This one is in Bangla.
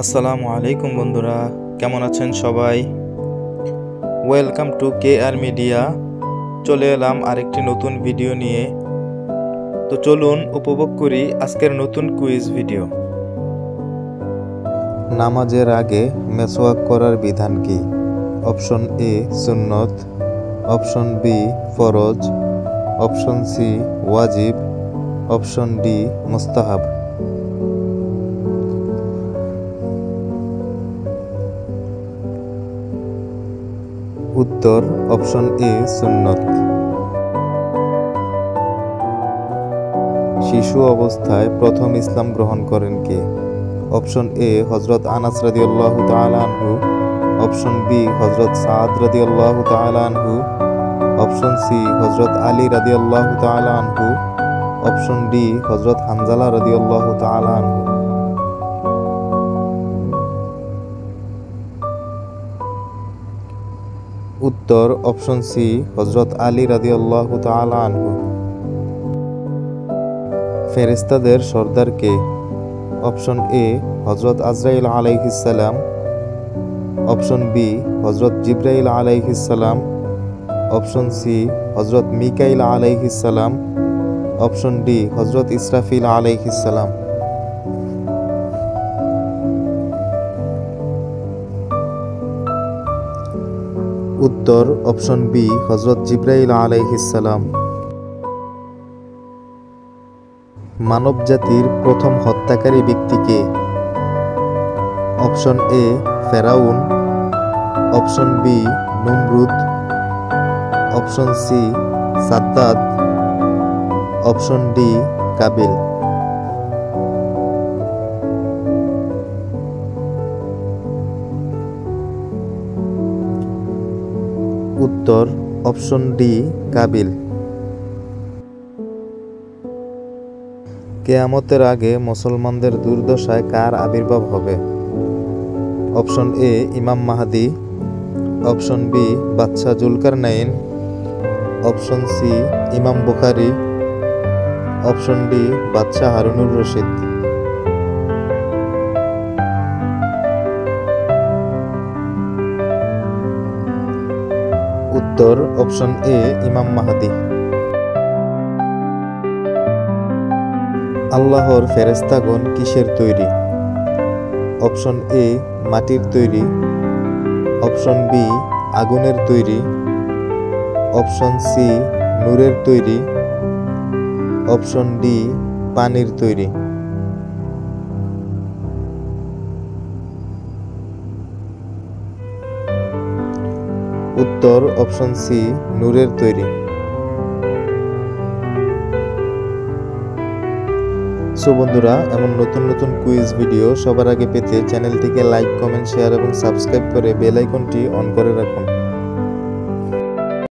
আসসালামু আলাইকুম বন্ধুরা, কেমন আছেন সবাই? Welcome to KR media. চলে এলাম আরেকটি নতুন ভিডিও নিয়ে। তো চলুন উপভোগ করি আজকের নতুন কুইজ ভিডিও। নামাজের আগে মেসওয়াক করার বিধান কি? অপশন এ সুন্নত, অপশন বি ফরজ, অপশন সি ওয়াজিব, অপশন ডি মুস্তাহাব। উত্তর অপশন এ সুন্নত। শিশু অবস্থায় প্রথম ইসলাম গ্রহণ করেন কে? অপশন এ হযরত আনাস রাদিয়াল্লাহু তাআলা আনহু, অপশন বি হযরত সাদ রাদিয়াল্লাহু তাআলা আনহু, অপশন সি হযরত আলী রাদিয়াল্লাহু তাআলা আনহু, অপশন ডি হযরত হানজালা রাদিয়াল্লাহু তাআলা আনহু। উত্তর অপশন সি হযরত আলী রাদিয়াল্লাহু তাআলা আনহু। ফেরেশতাদের সর্দার কে? অপশন এ হযরত আজরাইল আলাইহিস সালাম, অপশন বি হযরত জিবরাইল আলাইহিস সালাম, অপশন সি হযরত মিকাইল আলাইহিস সালাম, অপশন ডি হযরত ইসরাফিল আলাইহিস সালাম। উত্তর অপশন বি হযরত জিবরাইল আলাইহিস সালাম। মানব জাতির প্রথম হত্যাকারী ব্যক্তি কে? অপশন এ ফেরাউন, অপশন বি নমরুদ, অপশন সি সাদ্দাত, অপশন ডি কাবিল। উত্তর অপশন ডি কাবিল। কিয়ামতের আগে মুসলমানদের দুর্দশায় কার আবির্ভাব হবে? অপশন এ ইমাম মাহদি, অপশন বি বাদশাহ জুলকারনাইন, অপশন সি ইমাম বুখারী, অপশন ডি বাদশাহ হারুনুর রশিদ। উত্তর অপশন এ ইমাম মাহদি। আল্লাহর ফেরেশতাগণ কিসের তৈরি? অপশন এ মাটির তৈরি, অপশন বি আগুনের তৈরি, অপশন সি নূরের তৈরি, অপশন ডি পানির তৈরি। উত্তর অপশন সি নূরের তৈরি। সো বন্ধুরা, এমন নতুন নতুন কুইজ ভিডিও সবার আগে পেতে চ্যানেলটিকে লাইক, কমেন্ট, শেয়ার এবং সাবস্ক্রাইব করে বেল আইকনটি অন করে রাখুন।